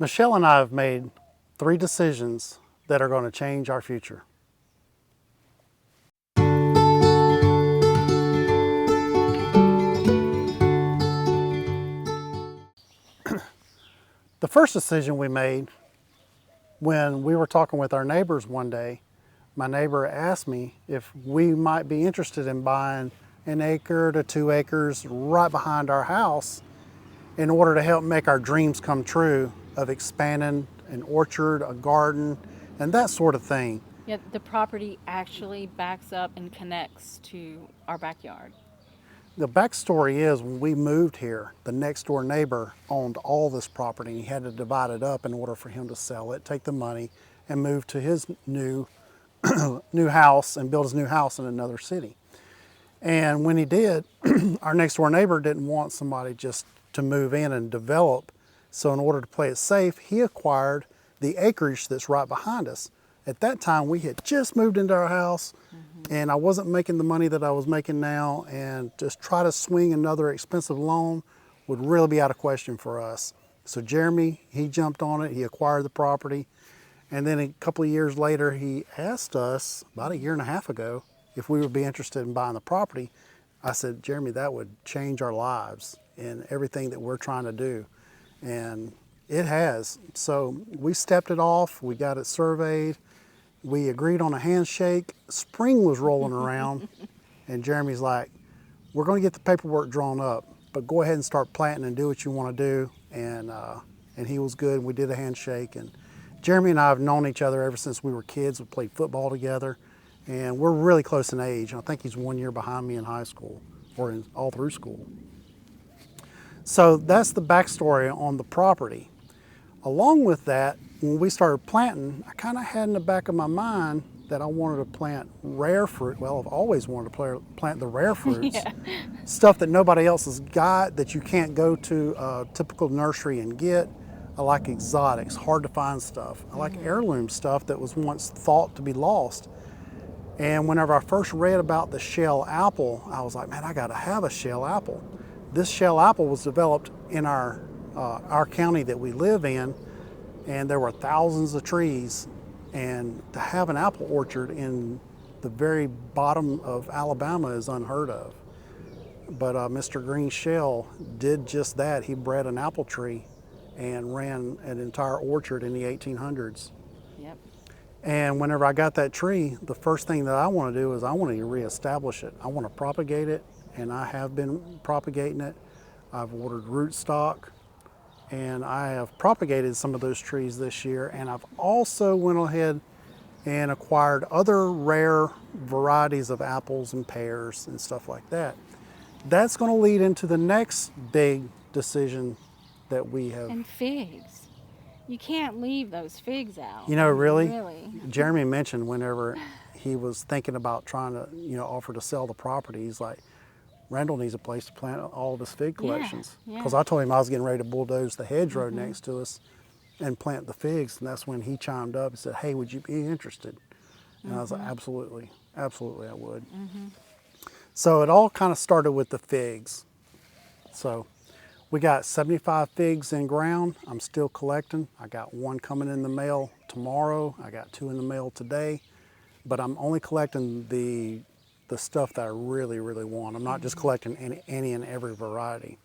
Michelle and I have made 3 decisions that are going to change our future. The first decision we made when we were talking with our neighbors one day, my neighbor asked me if we might be interested in buying 1 acre to 2 acres right behind our house in order to help make our dreams come true of expanding an orchard, a garden, and that sort of thing. Yeah, the property actually backs up and connects to our backyard. The backstory is when we moved here, the next door neighbor owned all this property and he had to divide it up in order for him to sell it, take the money, and move to his new house and build his new house in another city. And when he did, our next door neighbor didn't want somebody just to move in and develop. So in order to play it safe, he acquired the acreage that's right behind us. At that time, we had just moved into our house and I wasn't making the money that I was making now, and just try to swing another expensive loan would really be out of question for us. So Jeremy, he jumped on it, he acquired the property, and then a couple of years later, he asked us, about 1.5 years ago, if we would be interested in buying the property. I said, Jeremy, that would change our lives and everything that we're trying to do. And it has. So we stepped it off, we got it surveyed, we agreed on a handshake. Spring was rolling around, and Jeremy's like, we're going to get the paperwork drawn up, but go ahead and start planting and do what you want to do. And he was good. We did a handshake, and Jeremy and I have known each other ever since we were kids. We played football together, and we're really close in age. I think he's 1 year behind me in high school, or all through school. So that's the backstory on the property. Along with that, when we started planting, I kind of had in the back of my mind that I wanted to plant rare fruit. Well, I've always wanted to plant the rare fruits, Yeah. stuff that nobody else has got, that you can't go to a typical nursery and get. I like exotics, hard to find stuff. I like heirloom stuff that was once thought to be lost. And whenever I first read about the shell apple, I was like, man, I gotta have a shell apple. This shell apple was developed in our county that we live in, and there were thousands of trees. And to have an apple orchard in the very bottom of Alabama is unheard of. But Mr. Green Shell did just that. He bred an apple tree and ran an entire orchard in the 1800s. Yep. And whenever I got that tree, the first thing that I want to do is I want to reestablish it. I want to propagate it, and I have been propagating it. I've ordered rootstock, and I have propagated some of those trees this year, and I've also went ahead and acquired other rare varieties of apples and pears and stuff like that. That's going to lead into the next big decision that we have. And figs. You can't leave those figs out. You know, really, Really. Jeremy mentioned whenever he was thinking about trying to, offer to sell the property, he's like, Randall needs a place to plant all of his fig collections. Yeah. Because I told him I was getting ready to bulldoze the hedgerow next to us and plant the figs, and that's when he chimed up and said, hey, would you be interested? And I was like, absolutely, absolutely I would. So it all kind of started with the figs. So we got 75 figs in ground. I'm still collecting. I got 1 coming in the mail tomorrow. I got 2 in the mail today. But I'm only collecting the stuff that I really, really want. I'm not just collecting any and every variety.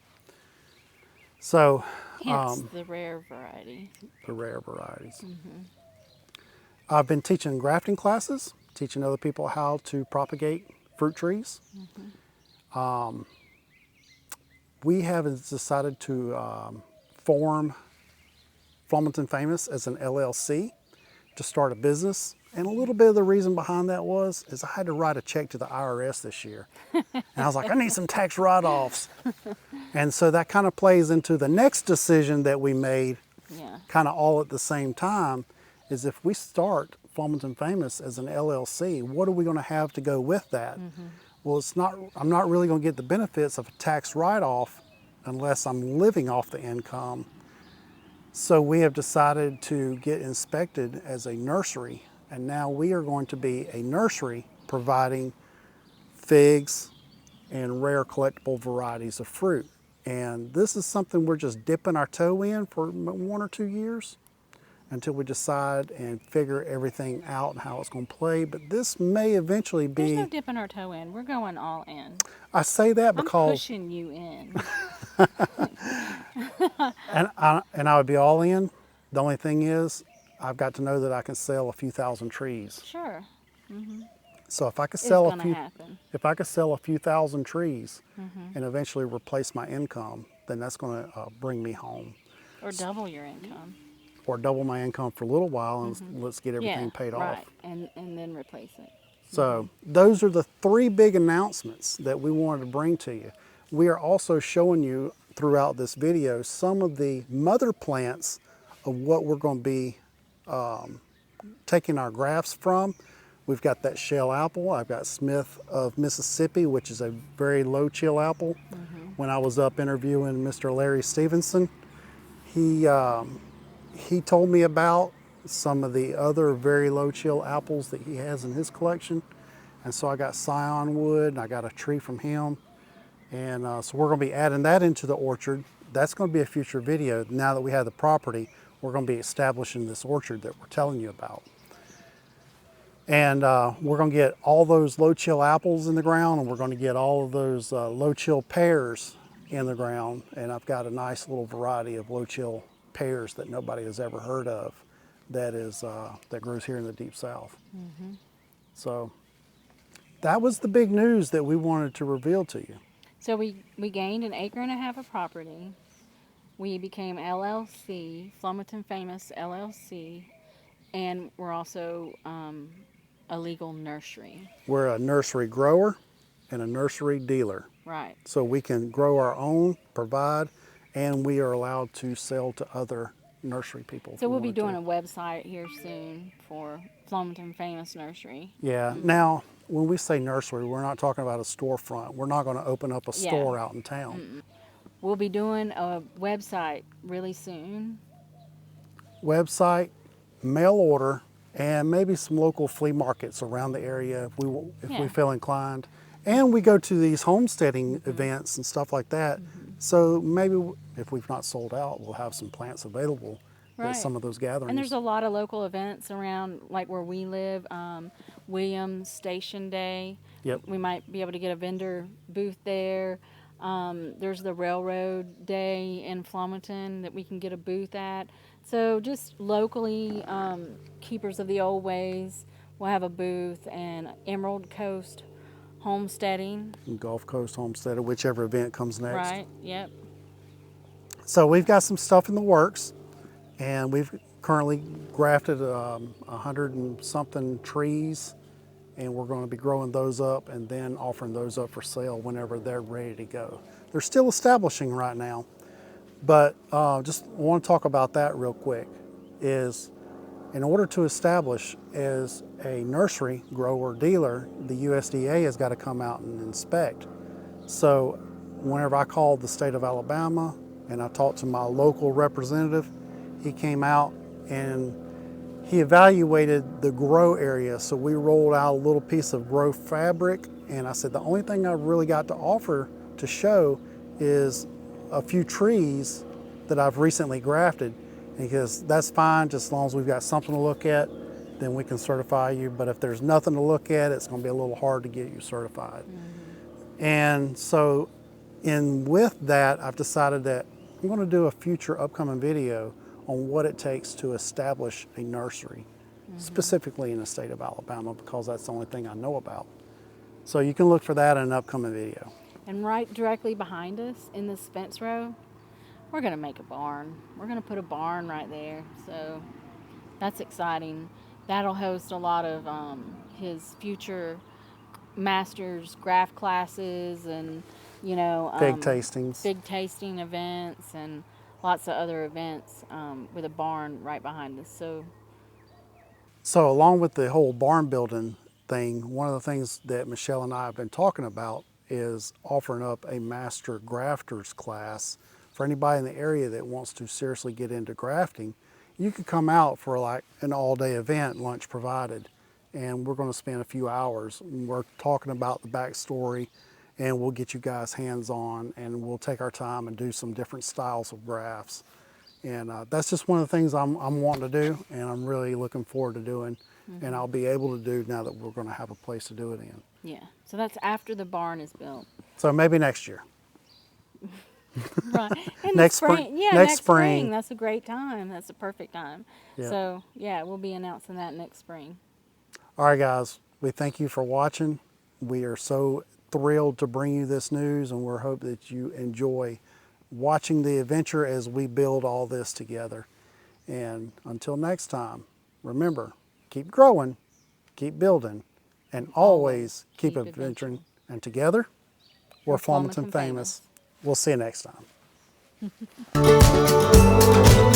So, Hence the rare variety. the rare varieties. I've been teaching grafting classes, teaching other people how to propagate fruit trees. We have decided to form Flemington Famous as an LLC to start a business. And a little bit of the reason behind that is I had to write a check to the IRS this year. And I was like, I need some tax write-offs. And so that kind of plays into the next decision that we made, Yeah. kind of all at the same time, is if we start Flemington Famous as an LLC, what are we going to have to go with that? Well, I'm not really going to get the benefits of a tax write-off unless I'm living off the income. So we have decided to get inspected as a nursery, and now we are going to be a nursery providing figs and rare collectible varieties of fruit. And this is something we're just dipping our toe in for 1 or 2 years until we decide and figure everything out and how it's going to play. But this may eventually There's no be, dipping our toe in. We're going all in. I say that I'm because, pushing you in. and I would be all in. The only thing is, I've got to know that I can sell a few thousand trees. Sure. So if I could It's sell a going to few, happen. if I could sell a few thousand trees and eventually replace my income, then that's going to bring me home, Or double your income. or double my income for a little while, and let's get everything Yeah, paid right. off. And then replace it. So those are the 3 big announcements that we wanted to bring to you. We are also showing you throughout this video some of the mother plants of what we're going to be taking our grafts from. We've got that shell apple. I've got Smith of Mississippi, which is a very low chill apple. When I was up interviewing Mr. Larry Stevenson, he told me about some of the other very low chill apples that he has in his collection. And so I got scion wood, and I got a tree from him. And so we're going to be adding that into the orchard. That's going to be a future video. Now that we have the property, we're going to be establishing this orchard that we're telling you about. And we're going to get all those low chill apples in the ground, and we're going to get all of those low chill pears in the ground. And I've got a nice little variety of low chill pears that nobody has ever heard of that grows here in the Deep South. So that was the big news that we wanted to reveal to you. So we gained an acre and a half of property. We became LLC, Flumerton Famous LLC, and we're also a legal nursery. We're a nursery grower and a nursery dealer. Right. So we can grow our own, provide, and we are allowed to sell to other nursery people. if So we we'll be wanted to. doing a website here soon for Flumerton Famous Nursery. Yeah. Now, when we say nursery, we're not talking about a storefront. We're not going to open up a Yeah. store out in town. We'll be doing a website really soon. Website, mail order, and maybe some local flea markets around the area if we Yeah. feel inclined. And we go to these homesteading events and stuff like that. So maybe if we've not sold out, we'll have some plants available Right. at some of those gatherings. And there's a lot of local events around, like where we live. Williams Station Day. Yep. We might be able to get a vendor booth there. There's the Railroad Day in Flumerton that we can get a booth at. So just locally, keepers of the old ways will have a booth, and Emerald Coast Homesteading. Gulf Coast Homestead, or whichever event comes next. Right. Yep. So we've got some stuff in the works, and we've currently grafted 100 and something trees, and we're going to be growing those up and then offering those up for sale whenever they're ready to go. They're still establishing right now, but just want to talk about that real quick. Is in order to establish as a nursery grower dealer, the USDA has got to come out and inspect. So whenever I called the state of Alabama and I talked to my local representative, he came out and he evaluated the grow area. So we rolled out a little piece of grow fabric, and I said, the only thing I've really got to offer to show is a few trees that I've recently grafted. Because that's fine, just as long as we've got something to look at, then we can certify you. But if there's nothing to look at, it's going to be a little hard to get you certified. And so with that, I've decided that I'm going to do a future upcoming video on what it takes to establish a nursery, specifically in the state of Alabama, because that's the only thing I know about. So you can look for that in an upcoming video. And right directly behind us in this fence row, we're going to make a barn. We're going to put a barn right there. So that's exciting. That'll host a lot of his future master's graft classes and, Big tastings. big tasting events and lots of other events with a barn right behind us. So along with the whole barn building thing, one of the things that Michelle and I have been talking about is offering up a master grafters class for anybody in the area that wants to seriously get into grafting. You could come out for like an all-day event, lunch provided, and we're going to spend a few hours. We're talking about the backstory and we'll get you guys hands-on, and we'll take our time and do some different styles of grafts. And that's just one of the things I'm wanting to do, and I'm really looking forward to doing, and I'll be able to do now that we're going to have a place to do it in. Yeah. So that's after the barn is built. So maybe next year. Right. In Next the spring- spring. Yeah, next next spring. spring. That's a great time. That's a perfect time. Yeah. So, yeah, we'll be announcing that next spring. All right, guys, we thank you for watching. We are so thrilled to bring you this news, and we hope that you enjoy watching the adventure as we build all this together. And until next time, remember, keep growing, keep building, and always keep adventuring. And together, we're Fluminense famous. We'll see you next time.